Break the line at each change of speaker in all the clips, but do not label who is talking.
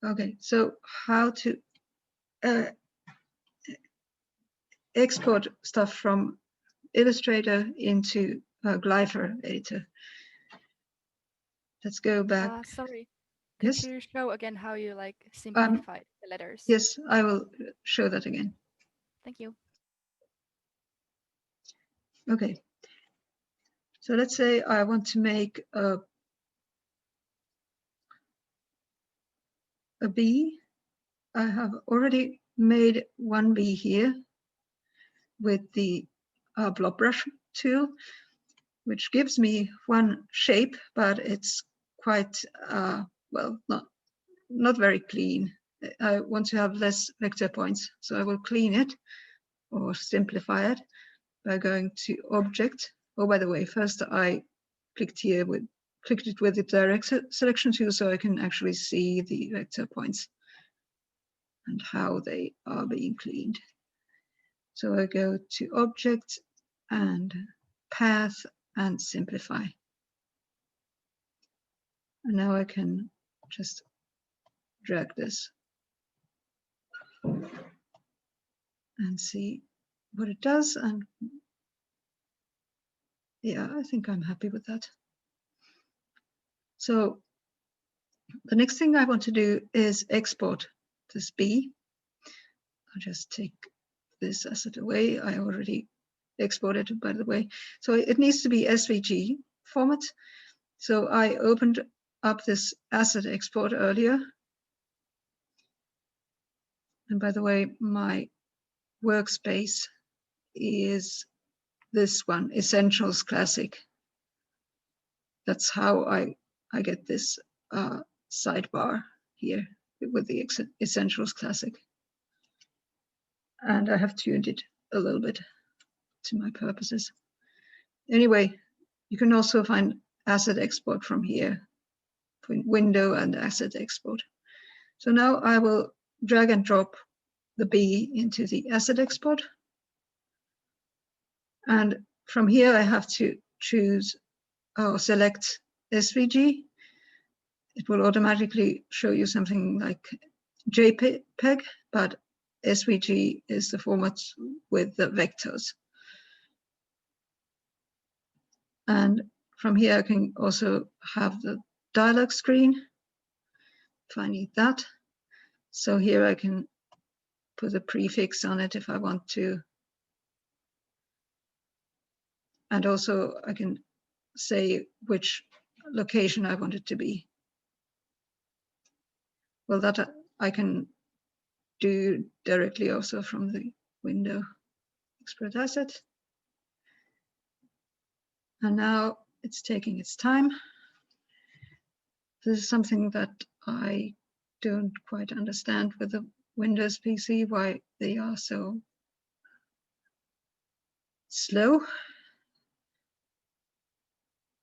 Okay, so how to export stuff from Illustrator into Glyphr editor. Let's go back.
Sorry, could
Yes.
you show again how you like simplified the letters?
Yes, I will show that again.
Thank you.
Okay. So let's say I want to make a bee. I have already made one bee here with the blob brush tool, which gives me one shape, but it's quite well, not very clean. I want to have less vector points, so I will clean it or simplify it by going to Object. Oh, by the way, first I clicked it with the direct selection tool, so I can actually see the vector points and how they are being cleaned. So I go to Object and Path and Simplify. And now I can just drag this and see what it does. And yeah, I think I'm happy with that. So the next thing I want to do is export this bee. I'll just take this asset away. I already exported it, by the way. So it needs to be SVG format. So I opened up this asset export earlier. And by the way, my workspace is this one, Essentials Classic. That's how I get this sidebar here with the Essentials Classic. And I have tuned it a little bit to my purposes. Anyway, you can also find asset export from here, window and asset export. So now I will drag and drop the bee into the asset export. And from here, I have to choose or select SVG. It will automatically show you something like JPEG, but SVG is the format with the vectors. And from here, I can also have the dialog screen if I need that. So here I can put a prefix on it if I want to. And also I can say which location I want it to be. Well, that I can do directly also from the window, export asset. And now it's taking its time. This is something that I don't quite understand with the Windows PC, why they are so slow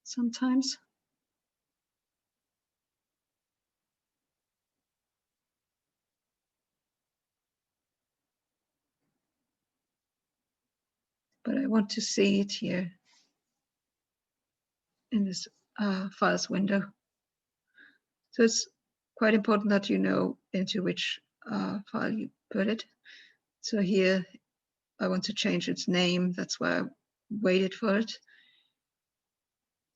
sometimes. But I want to see it here in this files window. So it's quite important that you know into which file you put it. So here I want to change its name. That's why I waited for it.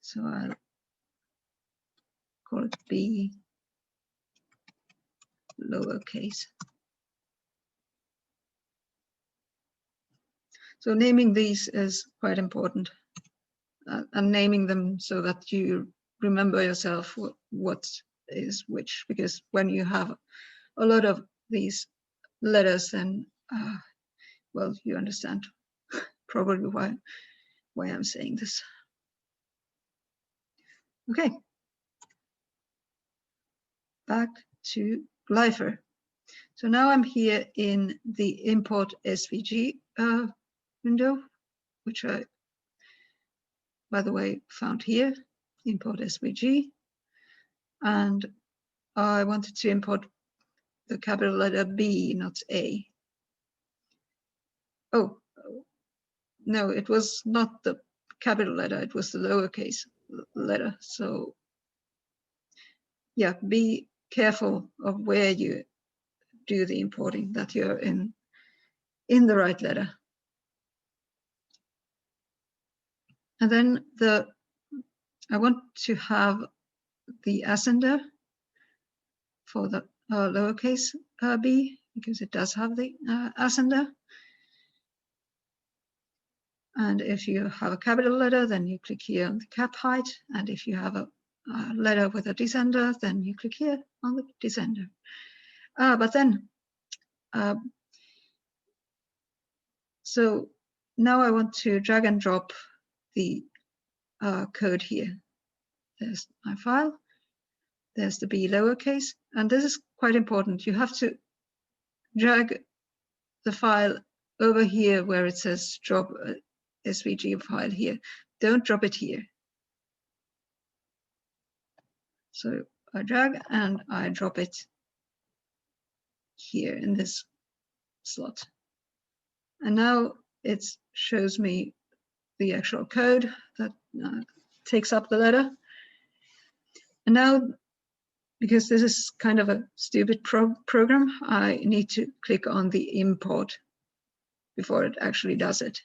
So I'll call it B lowercase. So naming these is quite important. And naming them so that you remember yourself what is which, because when you have a lot of these letters, then well, you understand probably why I'm saying this. Okay, back to Glyphr. So now I'm here in the import SVG window, which I, by the way, found here, import SVG. And I wanted to import the capital letter B, not A. Oh, no, it was not the capital letter, it was the lowercase letter. So yeah, B careful of where you do the importing, that you're in the right letter. And then I want to have the ascender for the lowercase b, because it does have the ascender. And if you have a capital letter, then you click here on the cap height. And if you have a letter with a descender, then you click here on the descender. But then, so now I want to drag and drop the code here. There's my file. There's the B lowercase. And this is quite important. You have to drag the file over here where it says drop SVG file here. Don't drop it here. So I drag and I drop it here in this slot. And now it shows me the actual code that takes up the letter. And now, because this is kind of a stupid program, I need to click on the import before it actually does it.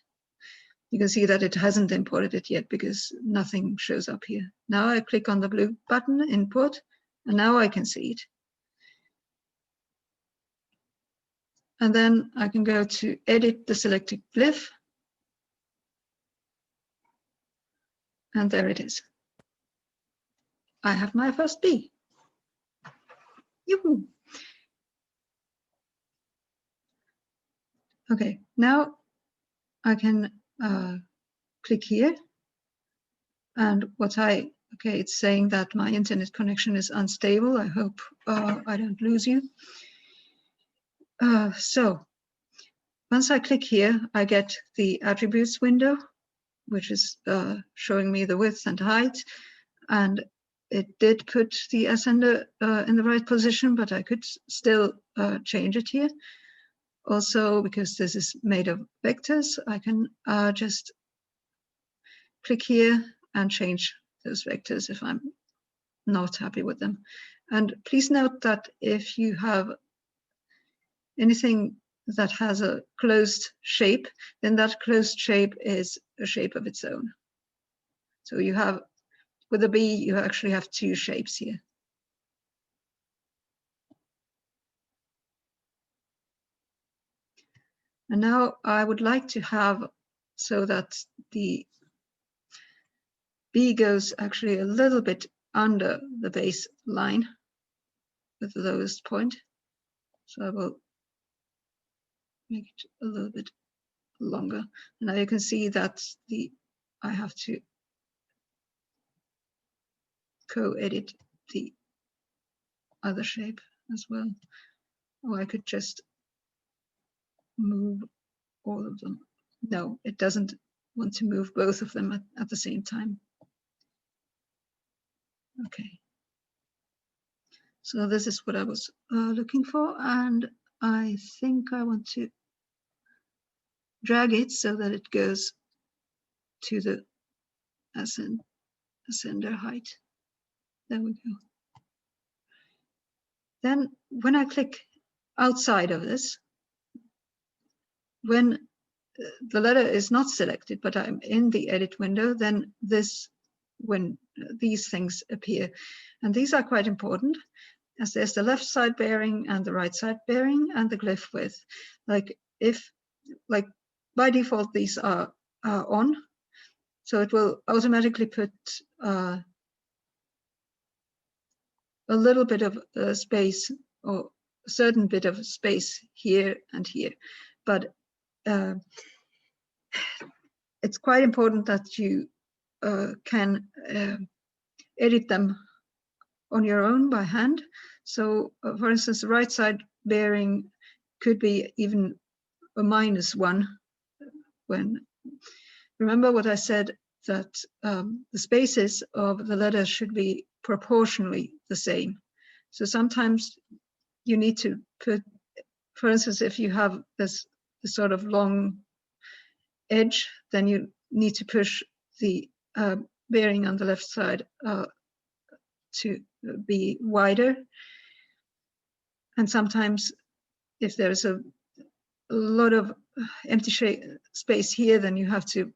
You can see that it hasn't imported it yet because nothing shows up here. Now I click on the blue button, import, and now I can see it. And then I can go to edit the selected glyph. And there it is. I have my first B. Yoo-hoo. Okay, now I can click here. And okay, it's saying that my internet connection is unstable. I hope I don't lose you. So once I click here, I get the attributes window, which is showing me the width and height. And it did put the ascender in the right position, but I could still change it here. Also, because this is made of vectors, I can just click here and change those vectors if I'm not happy with them. And please note that if you have anything that has a closed shape, then that closed shape is a shape of its own. So you have, with a B, you actually have two shapes here. And now I would like to have so that the B goes actually a little bit under the base line with the lowest point. So I will make it a little bit longer. And now you can see that I have to co-edit the other shape as well. Or I could just move all of them. No, it doesn't want to move both of them at the same time. Okay. So this is what I was looking for, and I think I want to drag it so that it goes to the ascender height. There we go. Then when I click outside of this, when the letter is not selected, but I'm in the edit window, then when these things appear. And these are quite important, as there's the left side bearing and the right side bearing and the glyph width. Like by default, these are on, so it will automatically put a little bit of space, or a certain bit of space here and here. But it's quite important that you can edit them on your own by hand. So for instance, the right side bearing could be even a -1 when, remember what I said, that the spaces of the letters should be proportionally the same. So sometimes you need to put, for instance, if you have this sort of long edge, then you need to push the bearing on the left side to be wider. And sometimes if there's a lot of empty space here, then you have to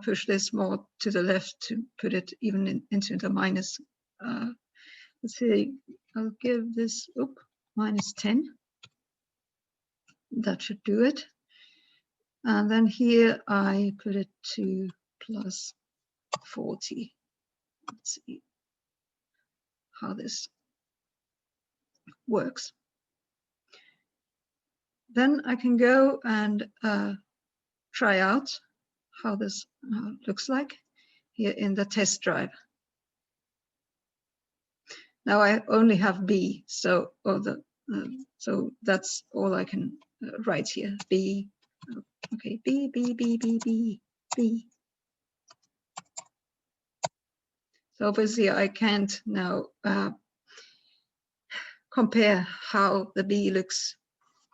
push this more to the left to put it even into the minus. Let's see, I'll give this minus 10. That should do it. And then here I put it to plus 40. Let's see how this works. Then I can go and try out how this looks like here in the test drive. Now I only have B, so so that's all I can write here. B, okay, B, B, B, B, B, B. So obviously I can't now compare how the B looks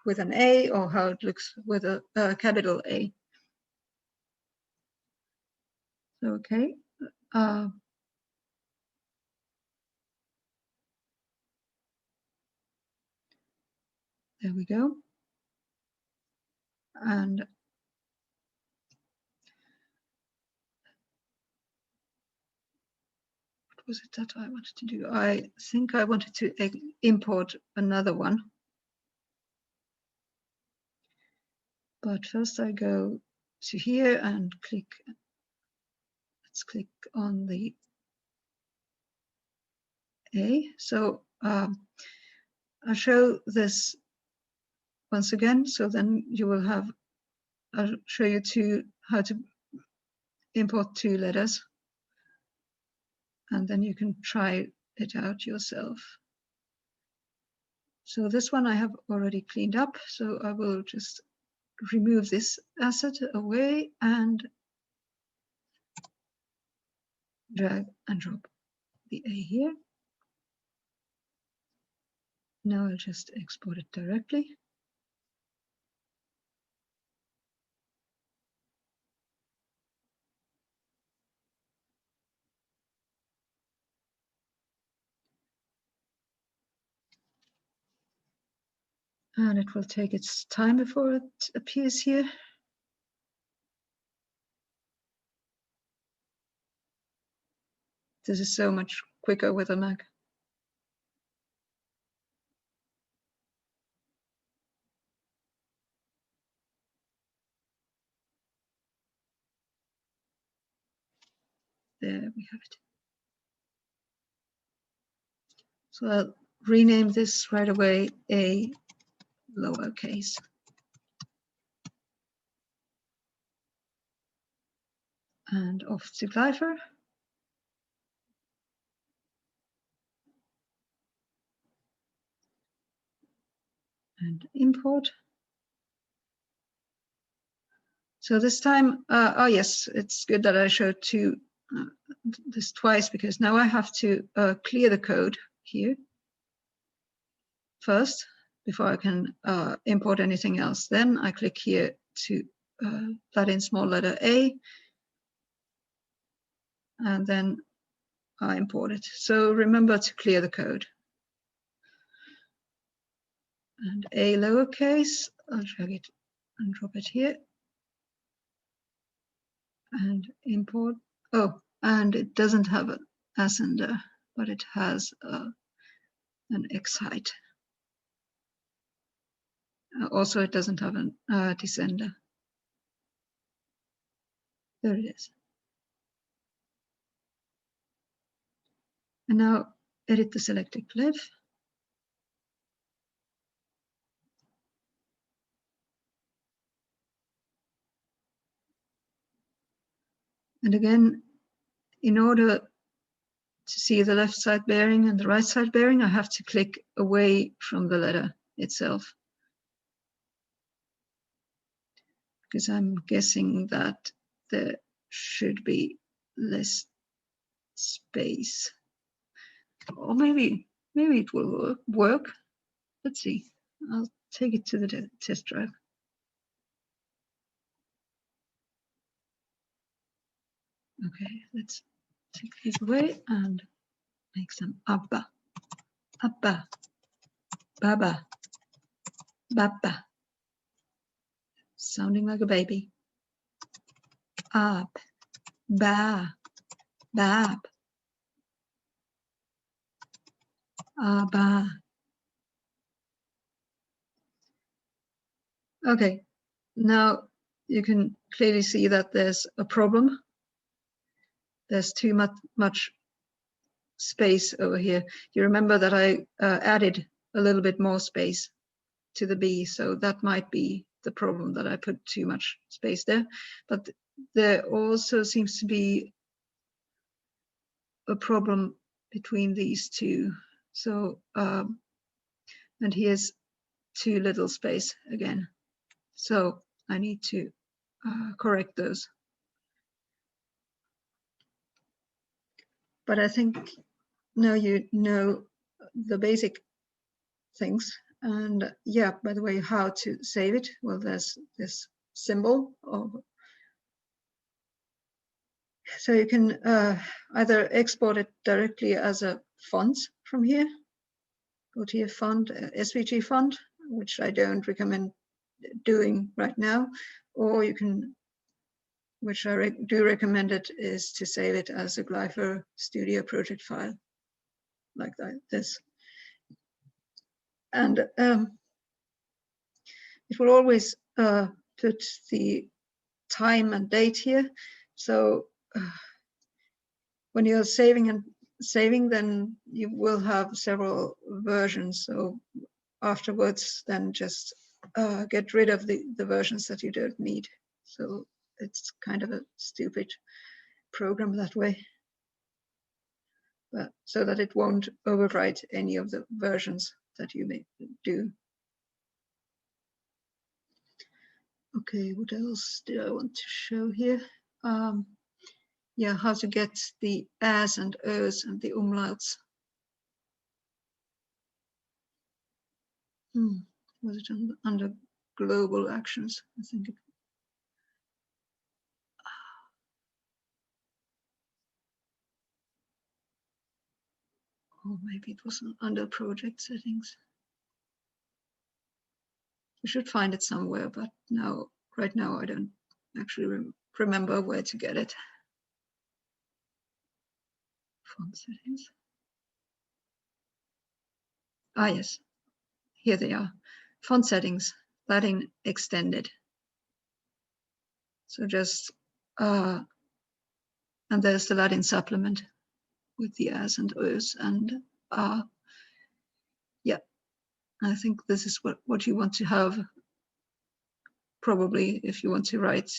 with an A or how it looks with a capital A. Okay. There we go. And what was it that I wanted to do? I think I wanted to import another one. But first I go to here and click. Let's click on the A. So I'll show this once again. So then you will have, I'll show you how to import two letters. And then you can try it out yourself. So this one I have already cleaned up. So I will just remove this asset away and drag and drop the A here. Now I'll just export it directly. And it will take its time before it appears here. This is so much quicker with a Mac. There we have it. So I'll rename this right away A lowercase. And off to Glyphr. And import. So this time, oh yes, it's good that I showed this twice, because now I have to clear the code here first before I can import anything else. Then I click here to put in small letter A, and then I import it. So remember to clear the code. And A lowercase, I'll drag it and drop it here. And import. Oh, and it doesn't have an ascender, but it has an X height. Also, it doesn't have a descender. There it is. And now edit the selected glyph. And again, in order to see the left side bearing and the right side bearing, I have to click away from the letter itself, because I'm guessing that there should be less space. Or maybe it will work. Let's see. I'll take it to the test drive. Okay, let's take these away and make some abba, abba, Baba, baba, sounding like a baby. Ab, ba, bab, aba. Okay, now you can clearly see that there's a problem. There's too much space over here. You remember that I added a little bit more space to the B, so that might be the problem, that I put too much space there. But there also seems to be a problem between these two. So, and here's too little space again. So I need to correct those. But I think now you know the basic things. And yeah, by the way, how to save it? Well, there's this symbol of, so you can either export it directly as a font from here. Go to your font, SVG font, which I don't recommend doing right now, or you can, which I do recommend it, is to save it as a Glyphr Studio project file, like that, this. And it will always put the time and date here. So when you're saving, then you will have several versions. So afterwards, then just get rid of the versions that you don't need. So it's kind of a stupid program that way, but so that it won't overwrite any of the versions that you may do. Okay, what else did I want to show here? Yeah, how to get the as and os and the umlauts. Was it under global actions? I think it. Or maybe it was under project settings. You should find it somewhere, but now, right now, I don't actually remember where to get it. Font settings. Ah, yes, here they are. Font settings, Latin extended. So just, and there's the Latin supplement with the as and os and yeah, I think this is what you want to have, probably, if you want to write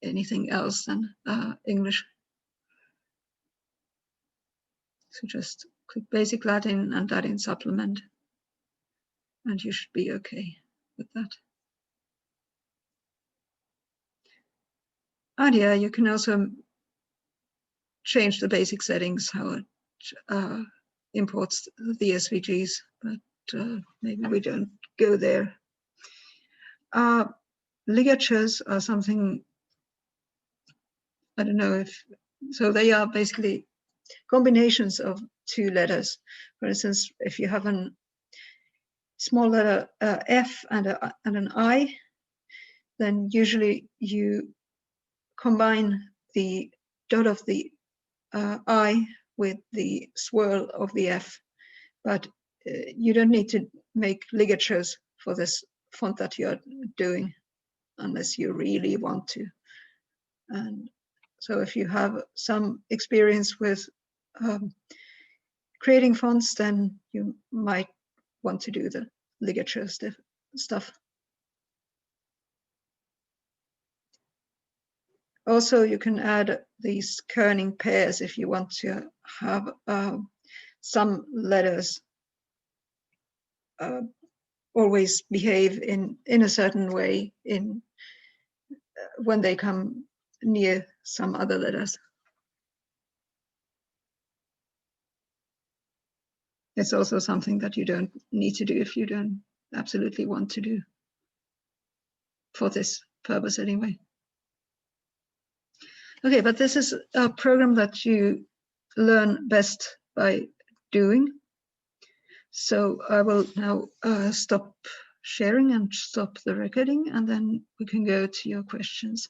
anything else than English. So just click basic Latin and Latin supplement, and you should be okay with that. And yeah, you can also change the basic settings, how it imports the SVGs, but maybe we don't go there. Ligatures are something, I don't know if, so they are basically combinations of two letters. For instance, if you have a small letter F and an I, then usually you combine the dot of the I with the swirl of the F, but you don't need to make ligatures for this font that you're doing unless you really want to. And so if you have some experience with creating fonts, then you might want to do the ligature stuff. Also, you can add these kerning pairs if you want to have some letters always behave in a certain way when they come near some other letters. It's also something that you don't need to do if you don't absolutely want to do, for this purpose anyway. Okay, but this is a program that you learn best by doing. So I will now stop sharing and stop the recording, and then we can go to your questions.